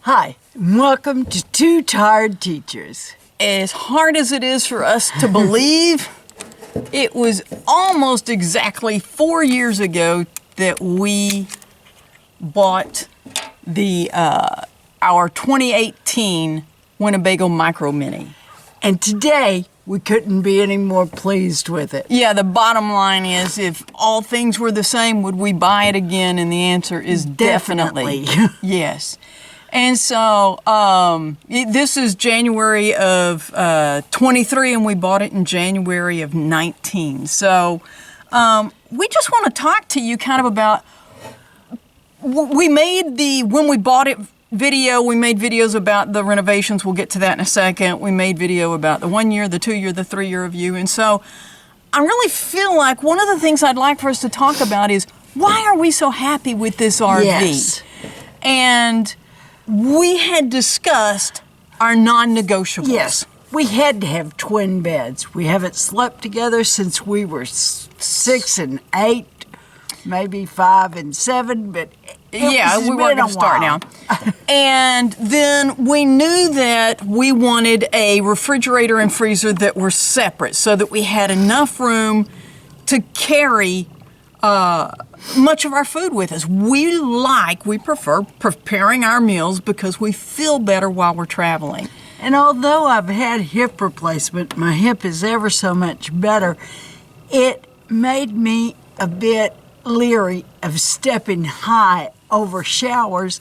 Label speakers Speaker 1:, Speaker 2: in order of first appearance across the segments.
Speaker 1: Hi, and welcome to Two Tired Teachers.
Speaker 2: As hard as it is for us to believe, it was almost exactly 4 years ago that we bought our 2018 Winnebago Micro Minnie.
Speaker 1: And today, we couldn't be any more pleased with it.
Speaker 2: Yeah, the bottom line is, if all things were the same, would we buy it again? And the answer is definitely. Yes. And so this is January of 23, and we bought it in January of 19. So we just want to talk to you kind of about, we made when we bought it video, we made videos about the renovations. We'll get to that in a second. We made video about the 1 year, the 2 year, the 3 year review. And so I really feel like one of the things I'd like for us to talk about is, why are we so happy with this RV?
Speaker 1: Yes.
Speaker 2: And we had discussed our non-negotiables.
Speaker 1: Yes, we had to have twin beds. We haven't slept together since we were 6 and 8, maybe 5 and 7, but
Speaker 2: yeah, we weren't going to start now. And then we knew that we wanted a refrigerator and freezer that were separate so that we had enough room to carry much of our food with us. We prefer preparing our meals because we feel better while we're traveling.
Speaker 1: And although I've had hip replacement, my hip is ever so much better, it made me a bit leery of stepping high over showers.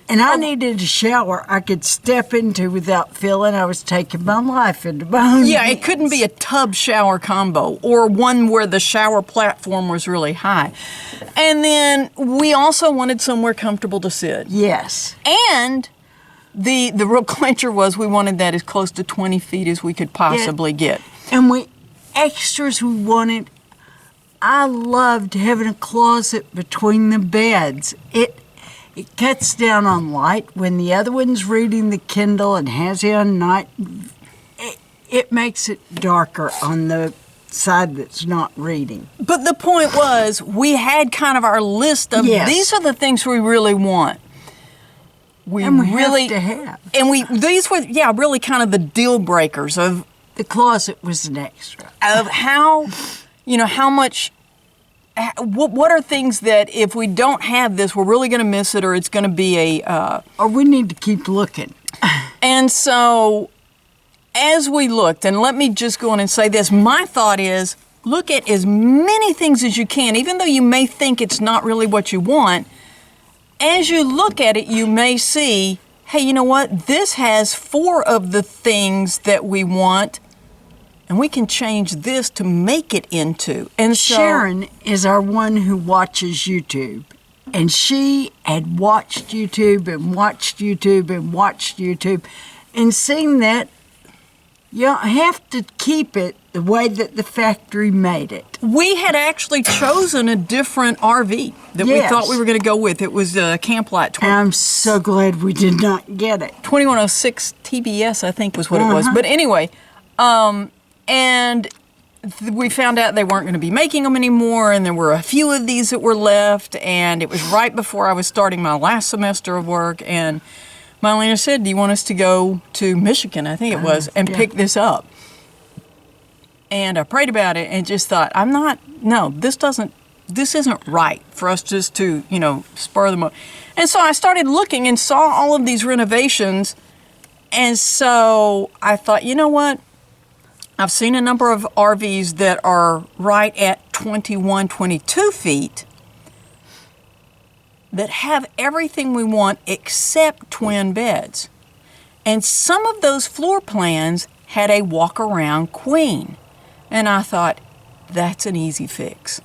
Speaker 1: And I needed a shower I could step into without feeling I was taking my life into my own hands.
Speaker 2: Yeah, it couldn't be a tub shower combo or one where the shower platform was really high. And then we also wanted somewhere comfortable to sit.
Speaker 1: Yes.
Speaker 2: And the real clincher was we wanted that as close to 20 feet as we could possibly get.
Speaker 1: And extras we wanted, I loved having a closet between the beds. It cuts down on light. When the other one's reading the Kindle and has it on night, it makes it darker on the side that's not reading.
Speaker 2: But the point was, we had kind of our list of, these are the things we really want.
Speaker 1: We really have to have.
Speaker 2: And these were, really kind of the deal breakers of...
Speaker 1: The closet was an extra.
Speaker 2: Of how much... What are things that if we don't have this, we're really going to miss it, or it's going to be
Speaker 1: or we need to keep looking.
Speaker 2: And so, as we looked, and let me just go on and say this, my thought is, look at as many things as you can, even though you may think it's not really what you want. As you look at it, you may see, hey, you know what? This has 4 of the things that we want, and we can change this to make it into. And so,
Speaker 1: Sharon is our one who watches YouTube. And she had watched YouTube and watched YouTube and watched YouTube and seen that you don't have to keep it the way that the factory made it.
Speaker 2: We had actually chosen a different RV that we thought we were going to go with. It was a Camp Lot.
Speaker 1: And I'm so glad we did not get it.
Speaker 2: 2106 TBS, I think, was what it was. But anyway, and we found out they weren't going to be making them anymore, and there were a few of these that were left, and it was right before I was starting my last semester of work, and MiLena said, do you want us to go to Michigan, I think it was, and pick this up? And I prayed about it and just thought, this isn't right for us just to, spur them up. And so I started looking and saw all of these renovations, and so I thought, you know what? I've seen a number of RVs that are right at 21, 22 feet that have everything we want except twin beds. And some of those floor plans had a walk-around queen. And I thought, that's an easy fix.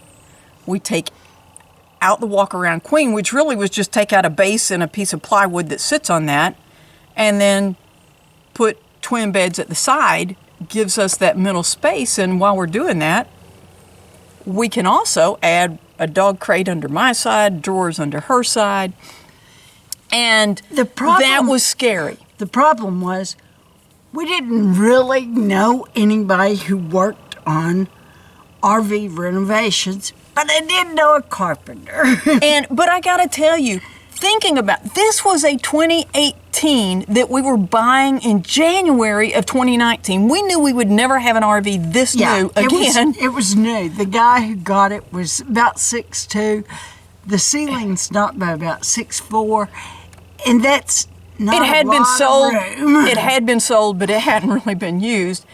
Speaker 2: We take out the walk-around queen, which really was just take out a base and a piece of plywood that sits on that, and then put twin beds at the side. Gives us that middle space, and while we're doing that, we can also add a dog crate under my side, drawers under her side, and that was scary.
Speaker 1: The problem was we didn't really know anybody who worked on RV renovations, but I did know a carpenter.
Speaker 2: But I got to tell you, thinking about this was a 2018 2018 that we were buying in January of 2019. We knew we would never have an RV this new again.
Speaker 1: It was new. The guy who got it was about 6'2". The ceiling's not by about 6'4", and that's not
Speaker 2: It had
Speaker 1: a
Speaker 2: been
Speaker 1: lot
Speaker 2: sold.
Speaker 1: of room.
Speaker 2: It had been sold, but it hadn't really been used.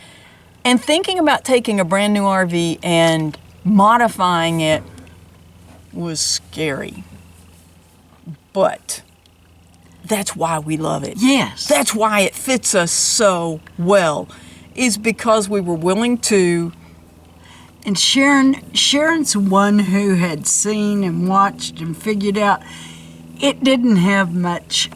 Speaker 2: And thinking about taking a brand new RV and modifying it was scary. But that's why we love it.
Speaker 1: Yes.
Speaker 2: That's why it fits us so well, is because we were willing to.
Speaker 1: And Sharon's one who had seen and watched and figured out it didn't have much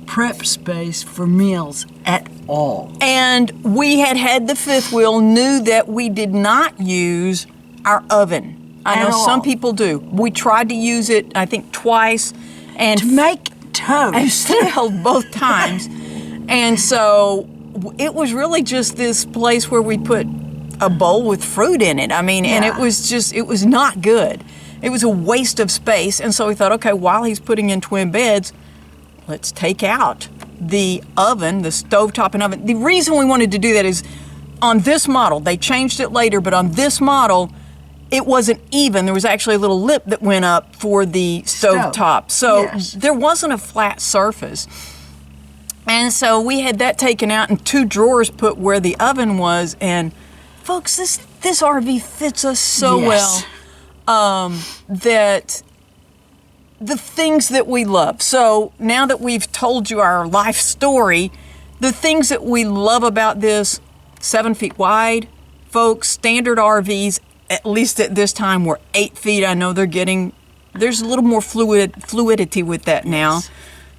Speaker 1: prep space for meals at all.
Speaker 2: And we had the fifth wheel, knew that we did not use our oven. I know some people do. We tried to use it, I think, twice. And
Speaker 1: to make toast.
Speaker 2: I failed both times. And so it was really just this place where we put a bowl with fruit in it. I mean, and it was not good. It was a waste of space. And so we thought, okay, while he's putting in twin beds, let's take out the oven, the stovetop and oven. The reason we wanted to do that is on this model, they changed it later, but on this model, it wasn't even. There was actually a little lip that went up for the stovetop. So there wasn't a flat surface. And so we had that taken out and 2 drawers put where the oven was. And folks, this RV fits us so well that the things that we love. So now that we've told you our life story, the things that we love about this, 7 feet wide, folks, standard RVs, at least at this time, were 8 feet. I know there's a little more fluidity with that now.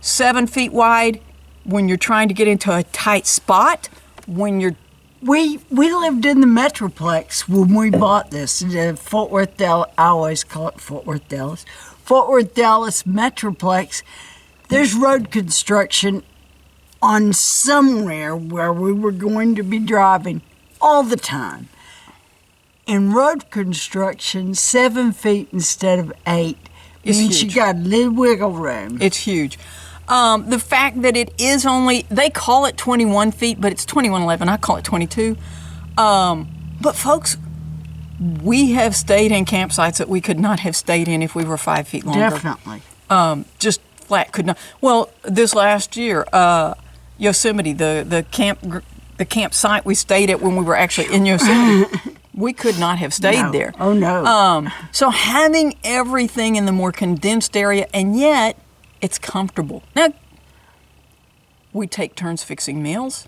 Speaker 2: 7 feet wide when you're trying to get into a tight spot, when you're
Speaker 1: We lived in the Metroplex when we bought this. Fort Worth, Dallas. I always call it Fort Worth, Dallas. Fort Worth, Dallas Metroplex. There's road construction on somewhere where we were going to be driving all the time. In road construction, 7 feet instead of 8 means you got a little wiggle room.
Speaker 2: It's huge. The fact that it is only, they call it 21 feet, but it's 21.11. I call it 22. But folks, we have stayed in campsites that we could not have stayed in if we were 5 feet longer.
Speaker 1: Definitely.
Speaker 2: Just flat could not. Well, this last year, Yosemite, the campsite we stayed at when we were actually in Yosemite, we could not have stayed there.
Speaker 1: Oh, no.
Speaker 2: So having everything in the more condensed area, and yet it's comfortable. Now, we take turns fixing meals.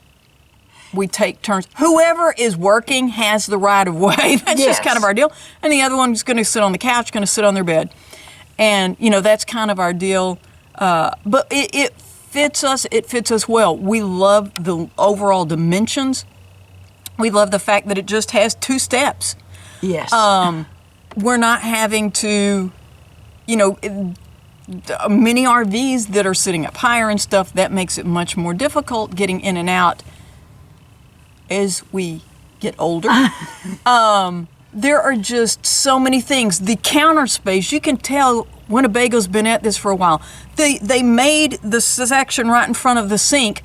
Speaker 2: We take turns. Whoever is working has the right of way. That's just kind of our deal. And the other one's going to sit on the couch, going to sit on their bed. And, that's kind of our deal. But it fits us. It fits us well. We love the overall dimensions. We love the fact that it just has 2 steps.
Speaker 1: Yes.
Speaker 2: We're not having to, many RVs that are sitting up higher and stuff, that makes it much more difficult getting in and out as we get older. There are just so many things. The counter space, you can tell Winnebago's been at this for a while. They made the section right in front of the sink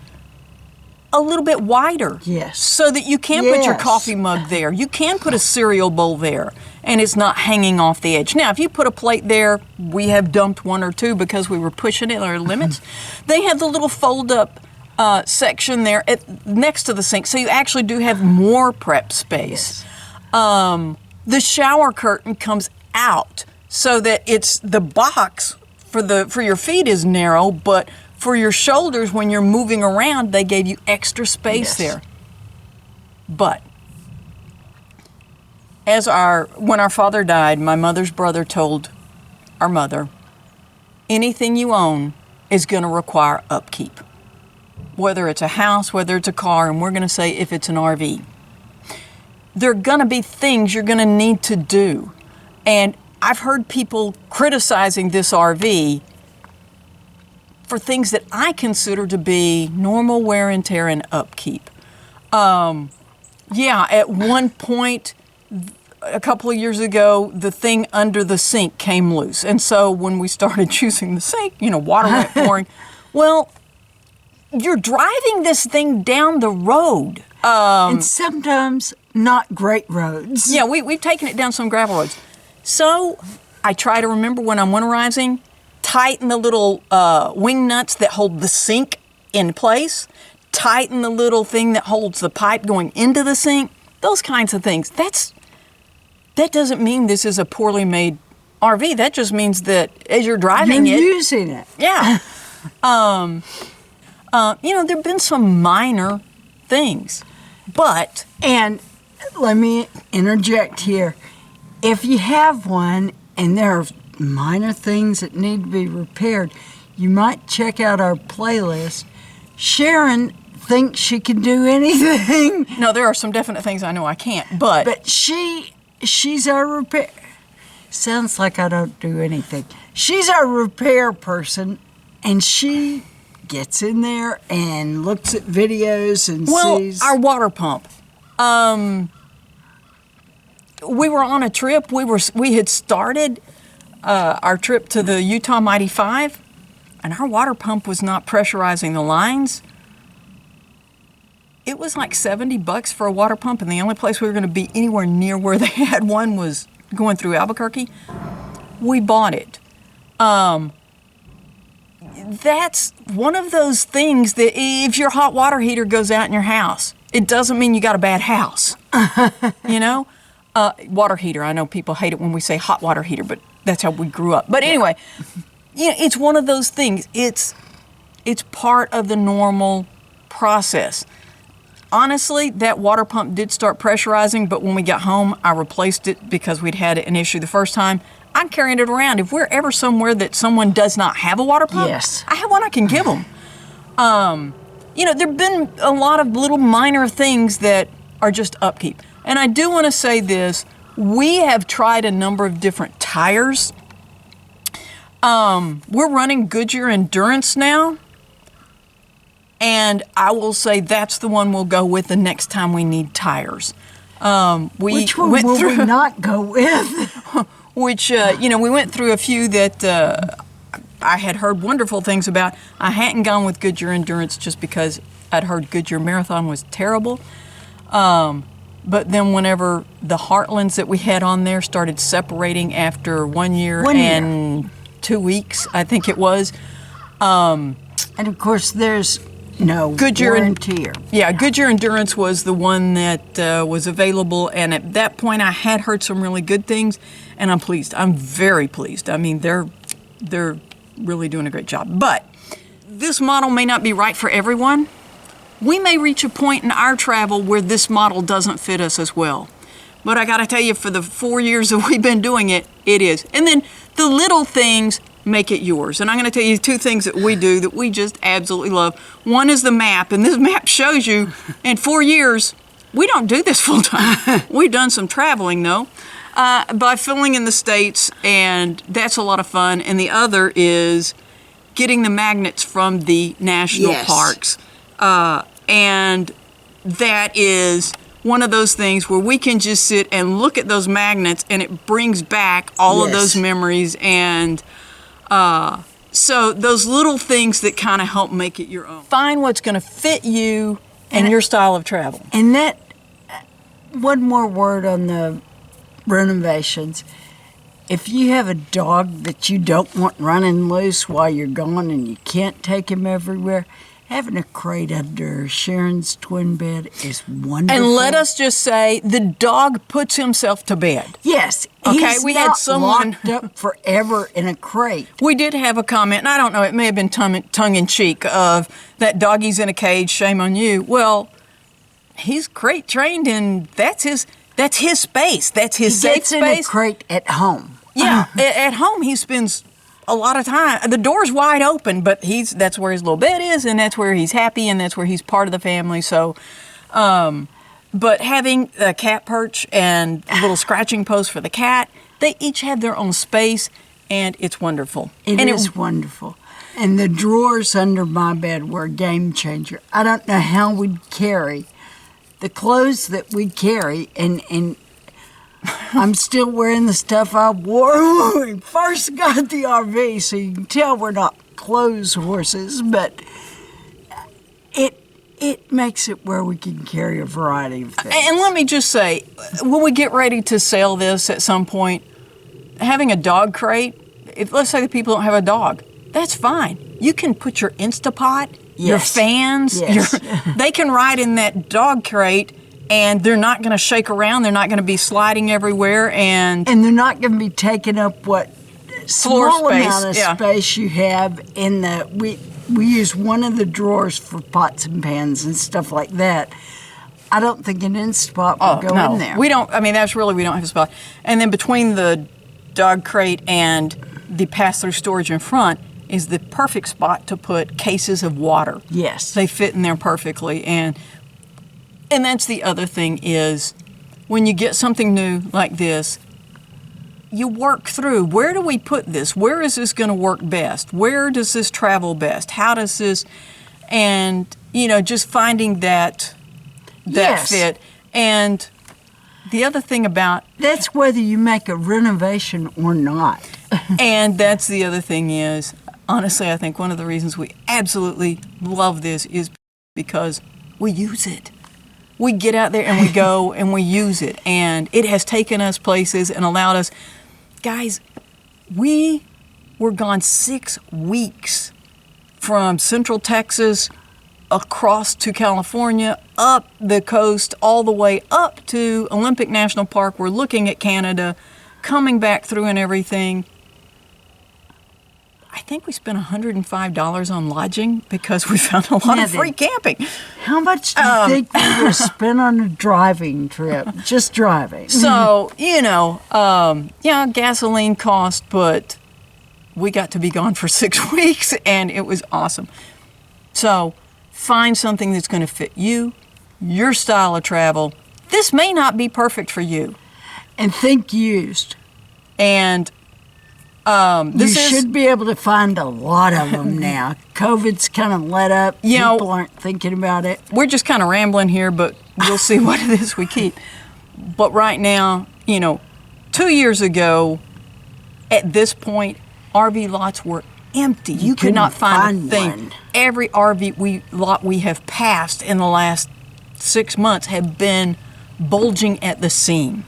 Speaker 2: a little bit wider.
Speaker 1: Yes.
Speaker 2: So that you can put your coffee mug there. You can put a cereal bowl there, and it's not hanging off the edge. Now, if you put a plate there, we have dumped 1 or 2 because we were pushing it, our limits. They have the little fold-up section there next to the sink, so you actually do have more prep space. Yes. The shower curtain comes out so that it's the box for your feet is narrow, but for your shoulders, when you're moving around, they gave you extra space there. But when our father died, my mother's brother told our mother, anything you own is going to require upkeep. Whether it's a house, whether it's a car, and we're going to say if it's an RV. There are going to be things you're going to need to do. And I've heard people criticizing this RV for things that I consider to be normal wear and tear and upkeep. At one point, a couple of years ago, the thing under the sink came loose. And so when we started using the sink, water went pouring. Well, you're driving this thing down the road.
Speaker 1: And sometimes not great roads.
Speaker 2: Yeah, we've taken it down some gravel roads. So I try to remember when I'm winterizing, tighten the little wing nuts that hold the sink in place, tighten the little thing that holds the pipe going into the sink, those kinds of things. That doesn't mean this is a poorly made RV. That just means that as you're driving
Speaker 1: You're using it.
Speaker 2: Yeah. There have been some minor things, but...
Speaker 1: And let me interject here. If you have one and there are minor things that need to be repaired, you might check out our playlist. Sharon thinks she can do anything.
Speaker 2: No, there are some definite things I know I can't, but...
Speaker 1: But she's our repair... Sounds like I don't do anything. She's our repair person, and she gets in there and looks at videos and sees...
Speaker 2: Well, our water pump. We were on a trip. We had started our trip to the Utah Mighty 5, and our water pump was not pressurizing the lines. It was like $70 for a water pump, and the only place we were going to be anywhere near where they had one was going through Albuquerque. We bought it. That's one of those things that if your hot water heater goes out in your house, it doesn't mean you got a bad house. Water heater. I know people hate it when we say hot water heater, but that's how we grew up. But anyway, it's one of those things. It's part of the normal process. Honestly, that water pump did start pressurizing, but when we got home, I replaced it because we'd had an issue the first time. I'm carrying it around. If we're ever somewhere that someone does not have a water pump,
Speaker 1: yes,
Speaker 2: I have one I can give them. There have been a lot of little minor things that are just upkeep. And I do want to say this. We have tried a number of different tires. We're running Goodyear Endurance now. And I will say that's the one we'll go with the next time we need tires.
Speaker 1: Which one will we not go with?
Speaker 2: Which, we went through a few that I had heard wonderful things about. I hadn't gone with Goodyear Endurance just because I'd heard Goodyear Marathon was terrible. But then whenever the Heartlands that we had on there started separating after 1 year and 2 weeks, I think it was.
Speaker 1: And of course, there's no warranty.
Speaker 2: Goodyear Endurance was the one that was available, and at that point I had heard some really good things, and I'm pleased. I'm very pleased. I mean, they're really doing a great job. But this model may not be right for everyone. We may reach a point in our travel where this model doesn't fit us as well. But I got to tell you, for the 4 years that we've been doing it, it is. And then the little things make it yours. And I'm going to tell you two things that we do that we just absolutely love. One is the map, and this map shows you in 4 years, we don't do this full time. We've done some traveling though, by filling in the states, and that's a lot of fun. And the other is getting the magnets from the national parks. And that is one of those things where we can just sit and look at those magnets, and it brings back all of those memories. And so those little things that kind of help make it your own. Find what's going to fit you and your style of travel.
Speaker 1: And that, one more word on the renovations. If you have a dog that you don't want running loose while you're gone and you can't take him everywhere, having a crate under Sharon's twin bed is wonderful.
Speaker 2: And let us just say, the dog puts himself to bed.
Speaker 1: Yes.
Speaker 2: Okay,
Speaker 1: he's
Speaker 2: we
Speaker 1: not
Speaker 2: had someone
Speaker 1: locked up forever in a crate.
Speaker 2: We did have a comment, and I don't know, it may have been tongue-in-cheek of that doggy's in a cage, shame on you. Well, he's crate trained, and that's his space. That's his safe space.
Speaker 1: He gets in a crate at home.
Speaker 2: Yeah, at home he spends a lot of time. The door's wide open, but that's where his little bed is, and that's where he's happy, and that's where he's part of the family. So, but having a cat perch and a little scratching post for the cat, they each have their own space, and it's wonderful.
Speaker 1: It is wonderful. And the drawers under my bed were a game changer. I don't know how we'd carry the clothes that we carry, and I'm still wearing the stuff I wore when we first got the RV, so you can tell we're not clothes horses, but it makes it where we can carry a variety of things.
Speaker 2: And let me just say, when we get ready to sell this at some point, having a dog crate, if let's say the people don't have a dog, that's fine. You can put your Instapot, your fans, they can ride in that dog crate, and they're not going to shake around. They're not going to be sliding everywhere, and
Speaker 1: they're not going to be taking up what
Speaker 2: floor
Speaker 1: small
Speaker 2: space,
Speaker 1: amount of space you have in the. We use one of the drawers for pots and pans and stuff like that. I don't think an Instapot will go in there.
Speaker 2: We don't. I mean, we don't have a spot. And then between the dog crate and the pass-through storage in front is the perfect spot to put cases of water.
Speaker 1: Yes.
Speaker 2: They fit in there perfectly. And that's the other thing is when you get something new like this, you work through, where do we put this? Where is this going to work best? Where does this travel best? How does this, and, just finding that fit. And the other thing about...
Speaker 1: That's whether you make a renovation or not.
Speaker 2: And that's the other thing is, honestly, I think one of the reasons we absolutely love this is because we use it. We get out there and we go and we use it. And it has taken us places and allowed us... Guys, we were gone 6 weeks from Central Texas across to California, up the coast, all the way up to Olympic National Park. We're looking at Canada, coming back through and everything. I think we spent $105 on lodging because we found a lot of free camping.
Speaker 1: How much do you think we were spent on a driving trip? Just driving.
Speaker 2: So, gasoline cost, but we got to be gone for 6 weeks, and it was awesome. So, find something that's going to fit you, your style of travel. This may not be perfect for you.
Speaker 1: And think used.
Speaker 2: And...
Speaker 1: you should be able to find a lot of them now. COVID's kind of let up. People aren't thinking about it.
Speaker 2: We're just kind of rambling here, but we'll see what it is we keep. But right now, 2 years ago, at this point, RV lots were empty. You could not find a thing.
Speaker 1: One.
Speaker 2: Every RV lot we have passed in the last 6 months have been bulging at the seam.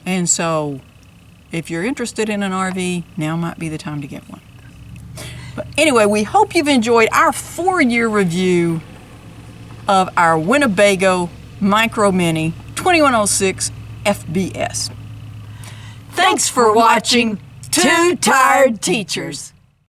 Speaker 2: And so... if you're interested in an RV, now might be the time to get one. But anyway, we hope you've enjoyed our 4-year review of our Winnebago Micro Minnie 2106 FBS. Thanks for watching Two Tired Teachers.